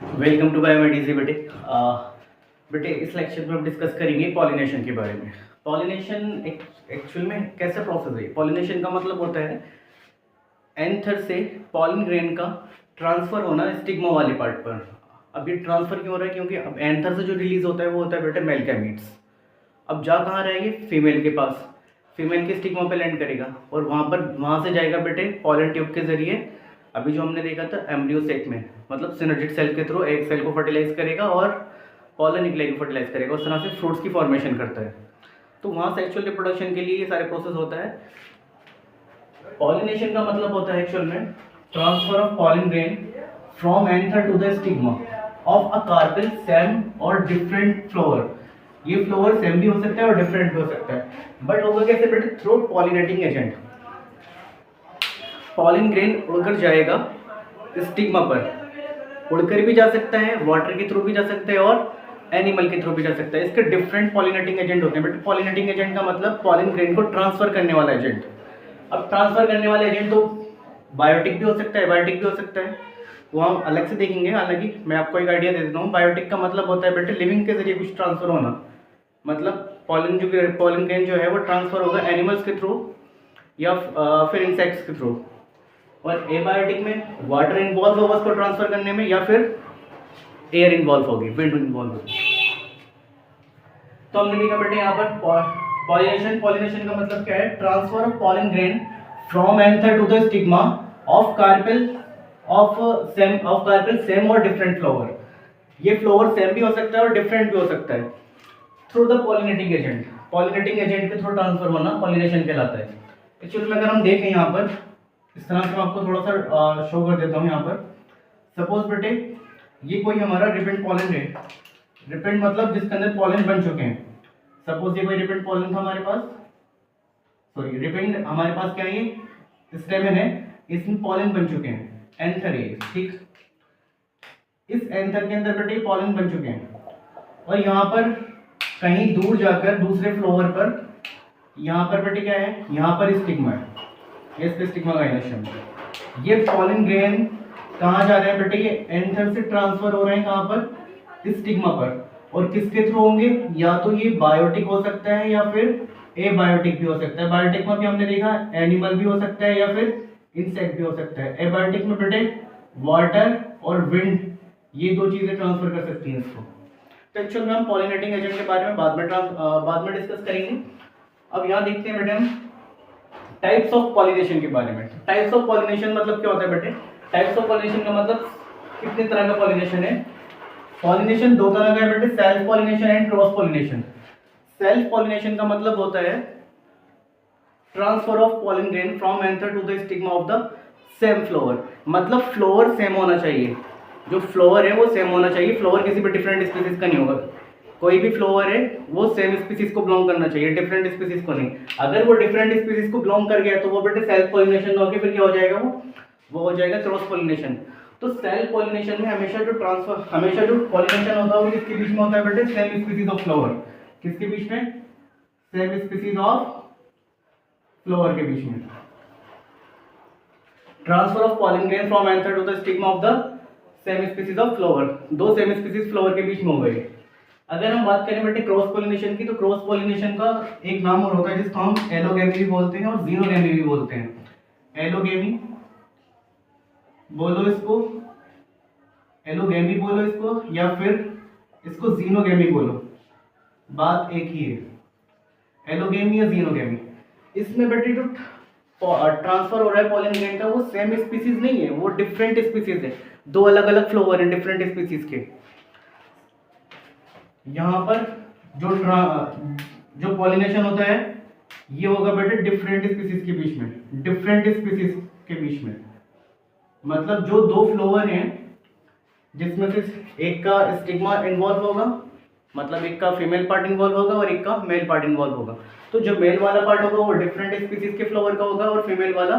Welcome to बायोमेडिसी बेटे। बेटे इस लेक्चर में हम डिस्कस करेंगे पॉलिनेशन के बारे में। पॉलिनेशन एक्चुअल में कैसा प्रोसेस है? पॉलिनेशन का मतलब होता है एंथर से पॉलिन ग्रेन का ट्रांसफर होना स्टिग्मा वाले पार्ट पर। अब ये ट्रांसफर क्यों हो रहा है? क्योंकि अब एंथर से जो रिलीज होता है वो होता है बेटे मेल गैमीट्स। अब जा कहाँ रहा है ये? फीमेल के पास, फीमेल के स्टिग्मा पे लैंड करेगा और वहाँ से जाएगा बेटे पॉलन ट्यूब के जरिए। अभी जो हमने देखा था एम्ब्रियो सेक में, मतलब सिनर्जिड सेल के थ्रू एक सेल को फर्टिलाइज करेगा और पॉलन न्यूक्लियाई को फर्टिलाइज करेगा। उस तरह से फ्रूट्स की फॉर्मेशन करता है। तो वहाँ सेक्सुअल रिप्रोडक्शन के लिए ये सारे प्रोसेस होता है। पॉलिनेशन का मतलब होता है एक्चुअल में transfer of pollen grain from anther to the stigma of a carpel, same और डिफरेंट फ्लावर। ये फ्लावर सेम भी हो सकता है और डिफरेंट भी हो सकता है, बट होगा कैसे बेटे? Through pollinating agent. Pollen grain उड़कर जाएगा स्टिग्मा पर, उड़कर भी जा सकता है, वाटर के थ्रू भी जा सकता है और एनिमल के थ्रू भी जा सकता है। इसके डिफरेंट पॉलिनेटिंग एजेंट होते हैं बेटे। पॉलिनेटिंग एजेंट का मतलब पॉलिन ग्रेन को ट्रांसफर करने वाला एजेंट। अब ट्रांसफर करने वाला एजेंट तो बायोटिक भी हो सकता है, बायोटिक भी हो सकता है, वो हम अलग से देखेंगे। हालांकि मैं आपको एक आइडिया दे देता हूँ। बायोटिक का मतलब होता है बेटे लिविंग के जरिए कुछ ट्रांसफर होना, मतलब पॉलिन ग्रेन जो है वो ट्रांसफर होगा एनिमल्स के थ्रू या फिर इंसेक्ट्स के थ्रू। और एबायोटिक में वाटर इन्वॉल्व होगा उसको ट्रांसफर करने में, या फिर एयर इन्वॉल्व होगी, विंड इन्वॉल्व होगी। तो हमने देखा बेटे यहाँ पर पॉलिनेशन का मतलब क्या है? Transfer of pollen grain from anther to the stigma of carpel same और डिफरेंट फ्लावर। ये फ्लावर सेम भी हो सकता है और डिफरेंट भी हो सकता है through the pollinating agent. Pollinating agent के थ्रू ट्रांसफर होना पॉलिनेशन कहलाता है। एक्चुअली में अगर हम देखें यहाँ पर इस तरह से, मैं आपको थोड़ा सा शो कर देता हूँ। यहाँ पर सपोज बेटे ये कोई हमारा रिपेंट पॉलन है। रिपेंट मतलब जिसके अंदर पॉलन बन चुके हैं। सपोज ये कोई रिपेंट पॉलन था हमारे पास, सॉरी रिपेंट हमारे पास क्या है? ये स्टेमेन है, इसमें पॉलन बन चुके हैं। एंथर है ठीक, इस एंथर के अंदर बेटे पॉलन बन चुके हैं और यहाँ पर कहीं दूर जाकर दूसरे फ्लोवर पर, यहाँ पर बेटे क्या है? यहाँ पर स्टिग्मा है, ये स्टिग्मा गाइनेशन। ये पॉलन ग्रेन कहाँ जा रहे हैं बेटे? ये एंथर से ट्रांसफर हो रहे हैं कहाँ पर? स्टिग्मा पर। और किसके थ्रू होंगे? या तो ये बायोटिक हो सकता है या फिर एबायोटिक भी हो सकता है। बायोटिक में भी हमने देखा एनिमल भी हो सकता है या फिर इंसेक्ट भी हो सकता है। एबायोटिक में बेटे वाटर और विंड, ये दो चीजें ट्रांसफर कर सकती हैं इसको। तो एक्चुअल में हम पॉलिनेटिंग एजेंट के बारे में बाद में डिस्कस करेंगे। अब यहाँ देखते हैं बेटे हम टाइप्स ऑफ पॉलिनेशन के बारे में। टाइप्स ऑफ पॉलिनेशन मतलब क्या होता है बेटे? टाइप्स ऑफ पॉलिनेशन का मतलब कितने तरह का पॉलिनेशन है? पॉलिनेशन दो तरह का है बेटे, self pollination and cross pollination. Self pollination का मतलब होता है transfer of pollen grain from anther to the stigma of the same flower. मतलब फ्लावर सेम होना चाहिए, जो फ्लावर है वो सेम होना चाहिए। फ्लावर किसी भी डिफरेंट स्पीसीज का नहीं होगा। कोई भी फ्लावर है वो सेम स्पीसीज को बिलोंग करना चाहिए, डिफरेंट स्पीसीज को नहीं। अगर वो डिफरेंट स्पीसीज को बिलोंग कर गया तो वो बेटे सेल्फ पॉलिनेशन होगी। फिर क्या हो जाएगा? वो हो जाएगा क्रॉस पॉलिनेशन। तो सेल्फ पॉलिनेशन में हमेशा जो पॉलिनेशन होता है वो किसके बीच में होता है बेटे? Same species of flower. किसके बीच में? सेम स्पीसीज ऑफ फ्लावर के बीच में। Transfer of pollen grain from anther to the stigma of the same species of flower. दो सेम स्पीसीज फ्लावर के बीच में हो गए। अगर हम बात करें बेटे क्रॉस पॉलिनेशन की, तो क्रॉस पॉलिनेशन का एक नाम और होता है जिसको हम एलोगेमी भी बोलते हैं और जीनोगेमी भी बोलते हैं। एलोगेमी बोलो इसको, एलोगेमी बोलो इसको, या फिर इसको जीनोगेमी बोलो, बात एक ही है। एलोगेमी या जीनोगेमी, इसमें बेटे जो ट्रांसफर हो रहा है पॉलन ग्रेन का वो सेम स्पीसीज नहीं है, वो डिफरेंट स्पीसीज है। दो अलग अलग फ्लावर हैं डिफरेंट स्पीसीज के। यहाँ पर जो पॉलिनेशन होता है ये होगा बेटे डिफरेंट स्पीसीज के बीच में, डिफरेंट स्पीसीज के बीच में। मतलब जो दो फ्लावर हैं जिसमें से एक का स्टिग्मा इन्वॉल्व होगा, मतलब एक का फीमेल पार्ट इन्वॉल्व होगा और एक का मेल पार्ट इन्वॉल्व होगा। तो जो मेल वाला पार्ट होगा वो डिफरेंट स्पीसीज के फ्लावर का होगा और फीमेल वाला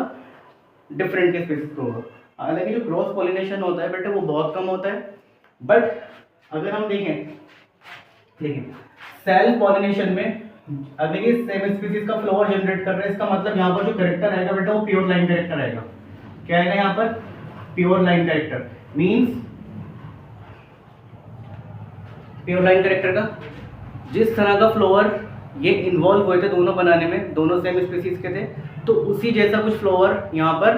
डिफरेंट के स्पीसीज का होगा। हालांकि जो क्रॉस पॉलिनेशन होता है बेटे वो बहुत कम होता है। बट अगर हम देखें सेल्फ पॉलिनेशन में अगर ये सेम स्पीसीज का फ्लावर जनरेट कर रहा है, इसका मतलब यहाँ पर जो कैरेक्टर आएगा बेटा वो प्योर लाइन कैरेक्टर आएगा। क्या आएगा यहाँ पर? Pure line character. Means pure line character का जिस तरह का फ्लोवर ये इन्वॉल्व हुए थे दोनों बनाने में, दोनों सेम स्पीसीज के थे, तो उसी जैसा कुछ फ्लोवर यहाँ पर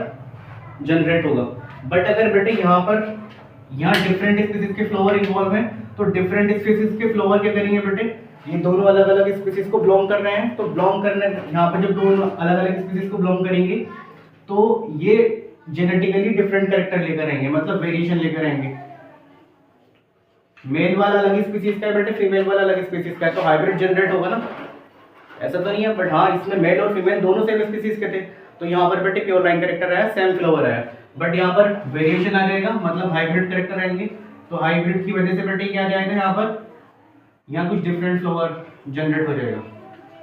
जनरेट होगा। बट अगर बेटे यहाँ डिफरेंट स्पीसीज के फ्लोवर इन्वॉल्व हैं, तो डिफरेंट स्पीसीज के फ्लोवर क्या करेंगे बेटे, ये दोनों अलग अलग स्पीसीज को बिलोंग कर रहे हैं, तो बिलोंग करने यहाँ पर जब दोनों अलग अलग स्पीसीज को बिलोंग करेंगे तो ये जेनेटिकली डिफरेंट कैरेक्टर लेकर आएंगे, मतलब वेरिएशन लेकर आएंगे। मेल वाला अलग स्पीसीज का है बेटे, फीमेल वाला अलग स्पीसीज का है, तो हाइब्रिड जनरेट होगा ना, ऐसा तो नहीं है। बट हाँ, इसमें मेल और फीमेल दोनों सेम स्पीसीज के थे, तो यहाँ पर बेटे प्योर लाइन कैरेक्टर आया, सेम फ्लावर आया। बट यहाँ पर वेरिएशन आ जाएगा, मतलब हाइब्रिड कैरेक्टर आएंगे, तो हाइब्रिड की वजह से बेटे क्या आ जाएगा, यहाँ कुछ डिफरेंट फ्लावर जनरेट हो जाएगा,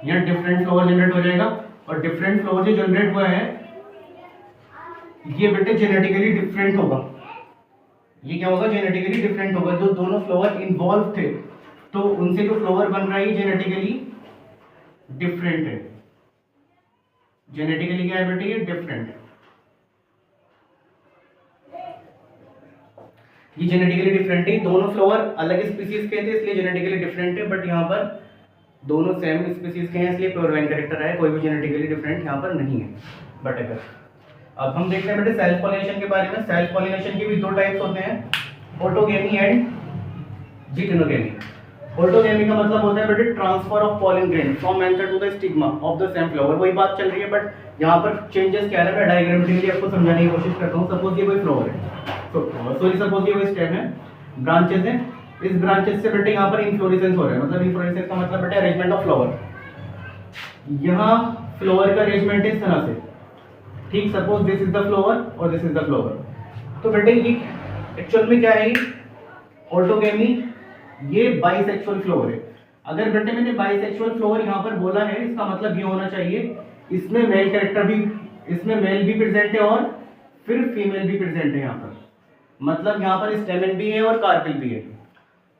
यहाँ डिफरेंट फ्लावर जनरेट हो जाएगा। और डिफरेंट फ्लावर जो जनरेट हुआ है ये बेटे जेनेटिकली डिफरेंट होगा। ये क्या होगा, जेनेटिकली डिफरेंट होगा। जो दोनों फ्लावर इन्वॉल्व थे तो उनसे जो फ्लावर बन रहा है ये जेनेटिकली डिफरेंट है। जेनेटिकली क्या है बेटे, ये डिफरेंट। ये जेनेटिकली डिफरेंट है, दोनों फ्लावर अलग स्पीसीज के थे इसलिए जेनेटिकली डिफरेंट है। बट यहाँ पर दोनों सेम स्पीसीज के हैं इसलिए प्योर लाइन कैरेक्टर है, कोई भी जेनेटिकली डिफरेंट यहाँ पर नहीं है। बट अगर अब हम देखते हैं बेटे सेल्फ पॉलिनेशन के बारे में। सेल्फ पॉलिनेशन के भी दो टाइप्स होते हैं, ऑटोगेमी एंड जिटेनोगेमी। ऑटोगेमी का मतलब होता है बेटे transfer of pollen grain from anther to the stigma of the same flower. वही बात चल रही है, बट यहाँ पर चेंजेस क्या है, मैं डायग्रामेटिकली आपको समझाने की कोशिश करता हूँ। सपोज ये कोई फ्लावर है, सॉरी सपोज ये कोई स्टेम है, ब्रांचेस है, इस ब्रांचेस से बेटे यहाँ पर इन्फ्लोरेसेंस हो रहा है, मतलब इन्फ्लोरेसेंस का मतलब बेटे अरेंजमेंट ऑफ फ्लावर। यहाँ फ्लावर का अरेंजमेंट इस तरह से, ठीक, suppose this is the flower और दिस इज द फ्लावर। तो बेटे ये एक्चुअल में क्या है, ऑटोगेमी, ये बाइसेक्सुअल फ्लावर है। अगर बेटे मैंने बाइसेक्सुअल फ्लावर यहाँ पर बोला है, इसका मतलब ये होना चाहिए इसमें मेल कैरेक्टर भी, इसमें मेल भी प्रेजेंट है और फिर फीमेल भी प्रेजेंट है यहाँ पर, मतलब यहाँ पर स्टेमन भी है और कार्पेल भी है।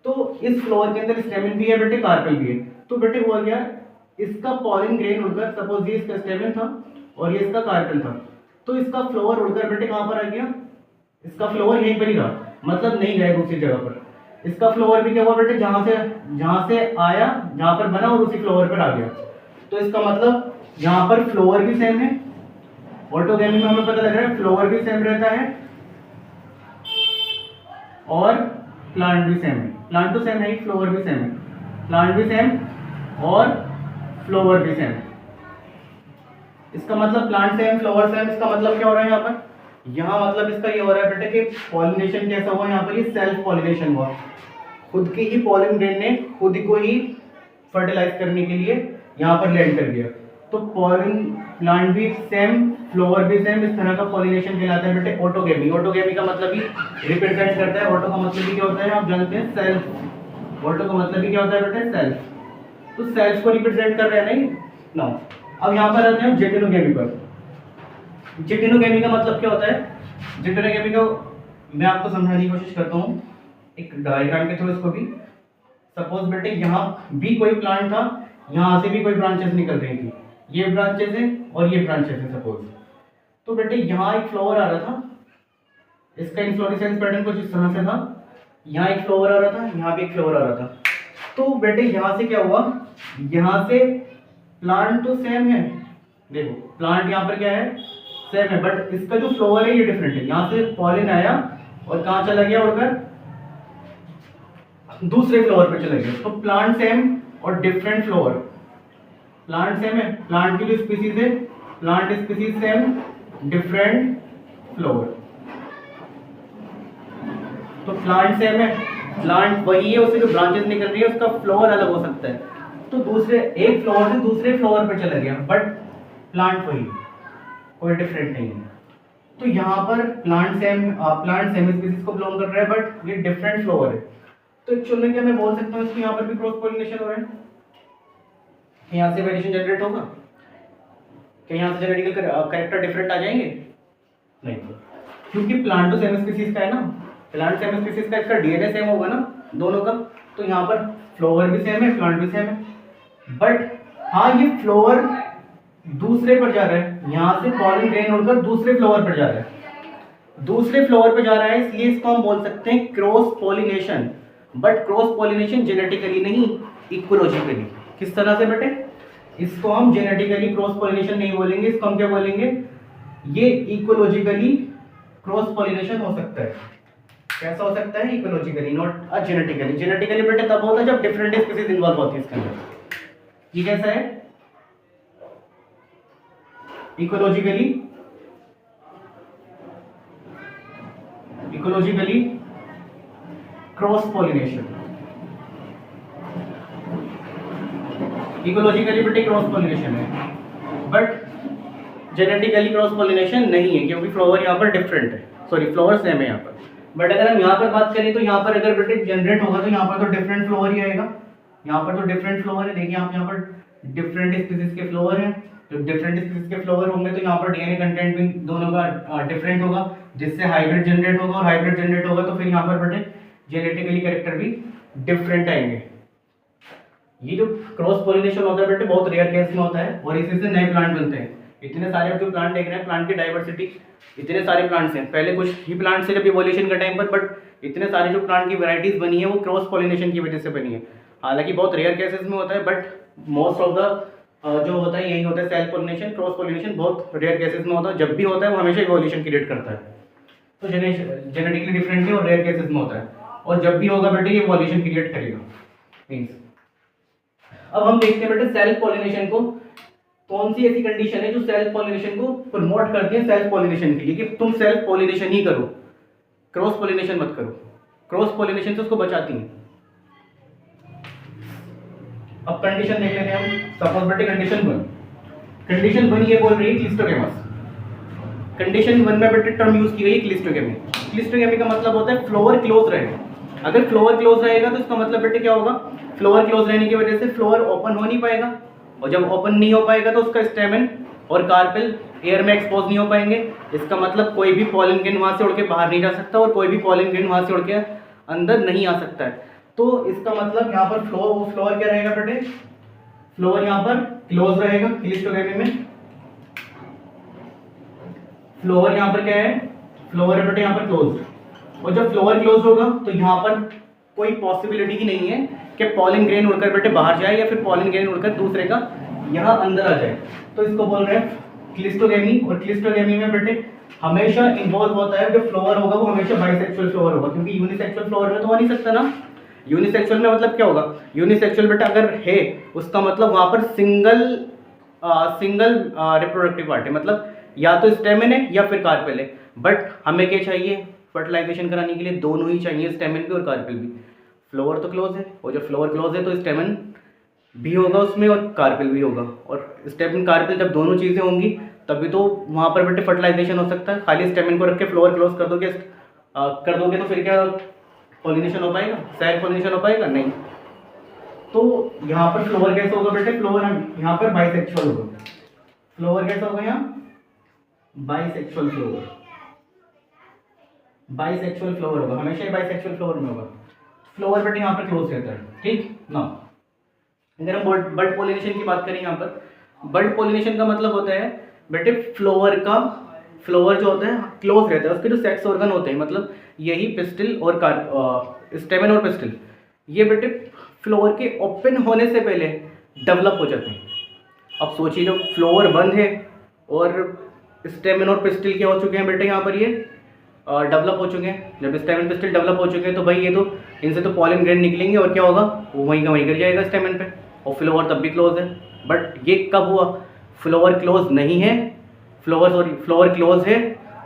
तो इस फ्लावर के अंदर स्टेमन भी है बेटे, कार्पेल भी है। तो बेटे हुआ क्या, इसका पॉलन ग्रेन उड़कर, सपोज ये इसका स्टेमन था और ये इसका कार्पेल था, तो इसका फ्लावर उड़कर बेटे कहाँ पर आ गया, इसका फ्लावर यहीं पर ही रहा, मतलब नहीं गया दूसरी जगह पर। इसका फ्लावर भी क्या हुआ बेटे, जहां से आया, जहां पर बना और उसी फ्लावर पर आ गया। तो इसका मतलब यहाँ पर फ्लावर भी सेम है, ऑटोगेमी में हमें पता लग रहा है फ्लावर भी सेम रहता है और प्लांट भी सेम है। प्लांट तो सेम है ही, फ्लावर भी सेम है, प्लांट भी सेम और फ्लावर भी सेम। इसका मतलब प्लांट सेम फ्लावर सेम, इसका मतलब क्या हो रहा है यहाँ पर, यहाँ मतलब इसका ये हो रहा है बेटे कि पॉलिनेशन कैसा हुआ यहाँ पर, ये सेल्फ पॉलिनेशन हुआ। खुद की ही पॉलन ग्रेन ने खुद को ही फर्टिलाइज करने के लिए यहाँ पर लैंड कर दिया। तो पॉलन प्लांट भी सेम, फ्लावर भी सेम, इस तरह का पॉलिनेशन कहलाता है बेटे ऑटोगेमी। ऑटोगेमी का मतलब ही रिप्रेजेंट करता है, ऑटो का मतलब ही क्या होता है आप जानते हैं, सेल्फ। ऑटो का मतलब ही क्या होता है बेटे, सेल्फ। तो सेल्फ को रिप्रेजेंट कर रहे हैं नहीं ना। अब यहाँ पर आते हैं जेटेनोगेमी पर। जेटेनोगेमी का मतलब क्या होता है, जेटेनोगेमी को मैं आपको समझाने की कोशिश करता हूँ एक डायग्राम के थ्रू इसको भी। सपोज बेटे यहाँ भी कोई प्लांट था, यहाँ से भी कोई ब्रांचेस निकल रही थी, ये ब्रांचेस है और ये ब्रांचेस है सपोज। तो बेटे यहाँ एक फ्लावर आ रहा था, इसका इन्फ्लोरेसेंस पैटर्न कुछ इस तरह से था, यहाँ एक फ्लावर आ रहा था, यहाँ भी एक फ्लावर आ रहा था। तो बेटे यहाँ से क्या हुआ, यहाँ से प्लांट तो सेम है, देखो प्लांट यहाँ पर क्या है, सेम है, बट इसका जो फ्लावर है ये डिफरेंट है। यहाँ से पॉलन आया और कहाँ चला गया उड़कर, दूसरे फ्लावर पे चला गया। तो प्लांट सेम और डिफरेंट फ्लावर। प्लांट सेम है, प्लांट की जो स्पीसीज है, plant species same, different flower. तो प्लांट सेम है, प्लांट वही है, उससे जो ब्रांचेस निकल रही है उसका फ्लावर अलग हो सकता है। तो दूसरे एक फ्लावर से दूसरे फ्लावर पे चला गया, बट प्लांट वही, कोई डिफरेंट नहीं है। तो यहाँ पर प्लांट सेम स्पीसीज को बिलोंग कर रहा है, बट ये डिफरेंट फ्लावर है। तो एक्चुअल में क्या मैं बोल सकता हूँ इसको, यहाँ पर भी क्रॉस पॉलिनेशन हो रहा है, यहाँ से वेरिएशन जनरेट होगा, क्या यहाँ से जेनेटिकल कैरेक्टर डिफरेंट आ जाएंगे, नहीं, क्योंकि प्लांट तो सेम स्पीसीज का है ना, प्लांट सेम स्पीसीज का, इसका डीएनए सेम होगा ना दोनों का। तो यहाँ पर फ्लावर भी सेम है, प्लांट भी सेम है, बट हाँ ये फ्लावर दूसरे पर जा रहा है, यहाँ से पॉलन ग्रेन उड़कर दूसरे फ्लावर पर जा रहा है, दूसरे फ्लावर पर जा रहा है, इसलिए इसको हम बोल सकते हैं cross pollination. But cross pollination genetically नहीं, इकोलॉजिकली। किस तरह से बेटे? इसको हम जेनेटिकली क्रॉस पॉलिनेशन नहीं बोलेंगे, इसको हम क्या बोलेंगे? ये इकोलॉजिकली क्रॉस पॉलिनेशन हो सकता है। कैसा हो सकता है? Ecologically, not genetically. जेनेटिकली बेटे तब होता है जब डिफरेंट स्पीसीज इन्वॉल्व होती है इसके अंदर। ये कैसा है? Ecologically, ecologically cross pollination, ecologically बेटे क्रॉस पॉलिनेशन है, बट जेनेटिकली क्रॉस पॉलिनेशन नहीं है, क्योंकि फ्लावर यहाँ पर डिफरेंट है, सॉरी फ्लावर सेम है यहाँ पर। बट अगर हम यहाँ पर बात करें तो यहाँ पर अगर बेटे जनरेट होगा तो यहाँ पर तो डिफरेंट फ्लावर ही आएगा। यहाँ पर तो डिफरेंट फ्लावर है, देखिए आप यहाँ पर डिफरेंट स्पीसीज के फ्लावर हैं। जब डिफरेंट स्पीसीज के फ्लावर होंगे तो यहाँ पर डीएनए कंटेंट भी दोनों का डिफरेंट होगा, जिससे हाइब्रिड जनरेट होगा, और हाइब्रिड जनरेट होगा तो फिर यहाँ पर बेटे जेनेटिकली कैरेक्टर भी डिफरेंट आएंगे। ये जो क्रॉस पॉलिनेशन होता है बेटे बहुत रेयर केस में होता है, और इसी से नए प्लांट बनते हैं। इतने सारे अब जो प्लांट देख रहे हैं, प्लांट की डाइवर्सिटी, इतने सारे प्लांट्स हैं। पहले कुछ ही प्लांट्स थे जब इवोल्यूशन का टाइम पर, बट इतने सारे जो प्लांट की वैरायटीज बनी है वो क्रॉस पॉलिनेशन की वजह से बनी है। हालांकि बहुत रेयर केसेस में होता है, बट मोस्ट ऑफ द जो होता है यही होता है, सेल्फ पॉलिनेशन। क्रॉस पॉलिनेशन बहुत रेयर केसेस में होता है, जब भी होता है वो हमेशा इवोल्यूशन क्रिएट करता है। तो जेनेटिकली डिफरेंट है और रेयर केसेस में होता है, और जब भी होगा बेटे ये इवोल्यूशन क्रिएट करेगा। मींस अब हम देखते हैं बेटे सेल्फ पॉलिनेशन को, कौन सी ऐसी कंडीशन है जो सेल्फ पॉलिनेशन को प्रमोट करती है सेल्फ पॉलिनेशन के लिए, कि तुम सेल्फ पॉलिनेशन ही करो, क्रॉस पॉलिनेशन मत करो। क्रॉस पॉलिनेशन से उसको बचाती है। अब कंडीशन देख लेते हैं हम। सपोज बेटे कंडीशन वन ये बोल रही है क्लिस्टोगेमस। कंडीशन वन में बेटे टर्म यूज की गई है क्लिस्टोगेमी। क्लिस्टोगेमी का मतलब होता है फ्लावर क्लोज रहे। अगर फ्लावर क्लोज रहेगा तो इसका मतलब बेटे क्या होगा? फ्लावर क्लोज रहने की वजह से फ्लावर ओपन हो नहीं पाएगा, और जब ओपन नहीं हो पाएगा तो उसका स्टेमन और कार्पेल एयर में एक्सपोज नहीं हो पाएंगे। इसका मतलब कोई भी पॉलन ग्रेन वहां से उड़ के बाहर नहीं जा सकता, और कोई भी पॉलन ग्रेन वहां से उड़ के अंदर नहीं आ सकता है। तो इसका मतलब यहाँ पर फ्लोर क्या रहेगा बेटे? फ्लोर यहाँ पर क्लोज रहेगा क्लिस्टोगेमी में। फ्लोर यहाँ पर क्या है? फ्लोर है बेटे यहाँ पर क्लोज, और जब फ्लोर क्लोज होगा तो यहाँ पर कोई पॉसिबिलिटी ही नहीं है कि पॉलन ग्रेन उड़कर बेटे बाहर जाए, या फिर पॉलन ग्रेन उड़कर दूसरे का यहाँ अंदर आ जाए। तो इसको बोल रहे हैं क्लिस्टोगेमी। और क्लिस्टोगेमी में बेटे हमेशा इन्वॉल्व होता है, जो फ्लोर होगा वो हमेशा बाइसेक्सुअल फ्लोर होगा, क्योंकि यूनिसेक्सुअल फ्लोर में तो हो नहीं सकता ना। यूनिसेक्सुअल में मतलब क्या होगा? यूनिसेक्सुअल बेटा अगर है उसका मतलब वहां पर सिंगल रिप्रोडक्टिव पार्ट है, मतलब या तो स्टेमन है या फिर कार्पेल है। बट हमें क्या चाहिए? फर्टिलाइजेशन कराने के लिए दोनों ही चाहिए, स्टेमन भी और कार्पेल भी। फ्लोर तो क्लोज है, और जब फ्लोर क्लोज है तो स्टेमन भी होगा उसमें और कार्पेल भी होगा, और स्टेमन कार्पेल जब दोनों चीज़ें होंगी तभी तो वहाँ पर बेटे फर्टिलाइजेशन हो सकता है। खाली स्टेमन को रख के फ्लोर क्लोज कर दोगे तो फिर क्या पॉलिनेशन हो पाएगा? सेल्फ पॉलिनेशन हो पाएगा? नहीं। तो यहाँ पर फ्लोर कैसे होगा बेटे? फ्लोर यहाँ पर बाइसेक्सुअल होगा। फ्लोर कैसा होगा यहाँ? Bisexual floor. बाइसेक्सुअल फ्लोर होगा, हमेशा ही बाइसेक्सुअल फ्लोर में होगा। फ्लोर बेटे यहाँ पर क्लोज रहता है, ठीक ना। अगर हम बर्ड पॉलिनेशन की बात करें, यहाँ पर बर्ड पॉलिनेशन का मतलब होता है बेटे फ्लोर जो होता है क्लोज रहता है, उसके जो सेक्स ऑर्गन होते हैं, मतलब यही पिस्टिल और स्टेमन और पिस्टिल, ये बेटे फ्लोर के ओपन होने से पहले डेवलप हो जाते हैं। अब सोचिए जब फ्लोर बंद है और स्टेमन और पिस्टिल क्या हो चुके हैं बेटे, यहाँ पर ये डेवलप हो चुके हैं। जब स्टेमन पिस्टिल डेवलप हो चुके हैं तो भाई ये तो इनसे तो पॉलन ग्रेन निकलेंगे, और क्या होगा? वो वहीं का वहीं गिर जाएगा स्टेमन पे, और फ्लोवर तब भी क्लोज है। बट ये कब हुआ? फ्लोवर क्लोज नहीं है, फ्लोवर क्लोज है,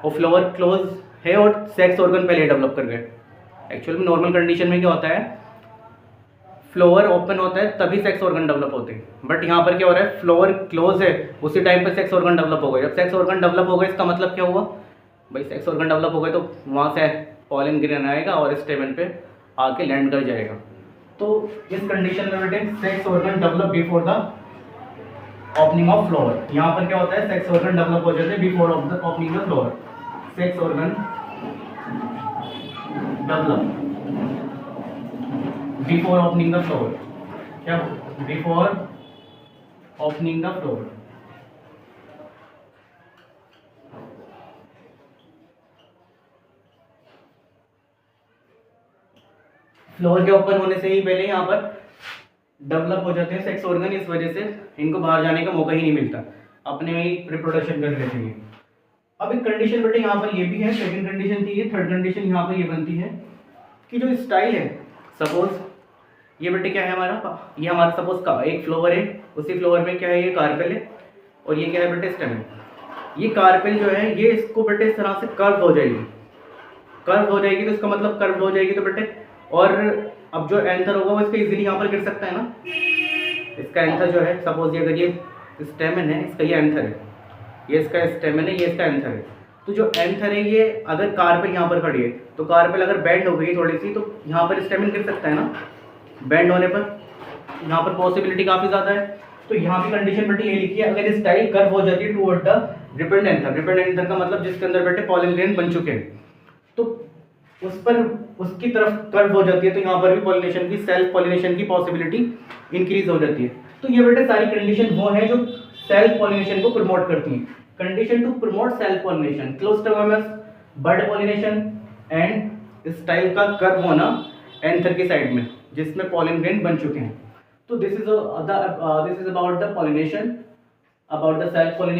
और फ्लोवर क्लोज है और सेक्स ऑर्गन पहले डेवलप कर गए। एक्चुअल में नॉर्मल कंडीशन में क्या होता है? फ्लोवर ओपन होता है तभी सेक्स ऑर्गन डेवलप होते हैं, बट यहाँ पर क्या हो रहा है? फ्लोवर क्लोज है, उसी टाइम पर सेक्स ऑर्गन डेवलप हो गए। जब सेक्स ऑर्गन डेवलप हो गए इसका मतलब क्या हुआ? भाई सेक्स ऑर्गन डेवलप हो गए तो वहाँ से पॉलन ग्रेन आएगा और स्टेमन पे आके लैंड कर जाएगा। तो इस कंडीशन में बेटे sex organ develop before the opening of floor. यहाँ पर क्या होता है? सेक्स ऑर्गन डेवलप हो जाते हैं before of the opening of floor. Sex organ develop before opening the floor. क्या? Before opening the floor. Floor के ओपन होने से ही पहले यहाँ पर डेवलप हो जाते हैं सेक्स ऑर्गन, इस वजह से इनको बाहर जाने का मौका ही नहीं मिलता, अपने में ही रिप्रोडक्शन कर लेते हैं। अब एक कंडीशन बेटे यहाँ पर ये भी है, सेकंड कंडीशन थी ये, थर्ड कंडीशन यहाँ पर ये बनती है कि जो स्टाइल है, सपोज ये बेटे क्या है हमारा, ये हमारा सपोज का एक फ्लोवर है, उसी फ्लोवर में क्या है, ये कार्पेल है और ये क्या है बेटे, स्टेम है। ये कार्पेल जो है ये इसको बेटे इस तरह से कर्व हो जाएगी, कर्व हो जाएगी तो इसका मतलब कर्व हो जाएगी तो बेटे, और अब जो एंथर होगा वो इसका इजीली यहाँ पर गिर सकता है ना, इसका एंथर जो है सपोज ये अगर ये स्टेमन है, इसका ये एंथर है, ये इसका स्टेमन है, ये इसका एंथर है, तो जो एंथर है ये अगर कार्पेल यहाँ पर खड़ी है तो कार्पेल अगर बेंड हो गई थोड़ी सी तो यहाँ पर स्टेमन गिर सकता है ना, बेंड होने पर यहाँ पर पॉसिबिलिटी काफ़ी ज़्यादा है। तो यहाँ की कंडीशन बेटे ये लिखी है, अगर स्टाइल कर्व हो जाती है टुवर्ड द रिपेंड एंथर, रिपेंड एंथर का मतलब जिसके अंदर बेटे पॉलन ग्रेन बन चुके हैं, तो उस पर उसकी तरफ कर्व हो जाती है, तो यहाँ पर भी पॉलिनेशन की, सेल्फ पॉलिनेशन की पॉसिबिलिटी इंक्रीज हो जाती है। तो ये बेटे सारी कंडीशन वो है जो सेल्फ पॉलिनेशन को प्रमोट करती हैं। Condition to promote self pollination, cleistogamous, bird pollination and style का कर्व होना एंथर की साइड में जिसमें पॉलन ग्रेन बन चुके हैं। तो this is about the pollination, about the self pollination.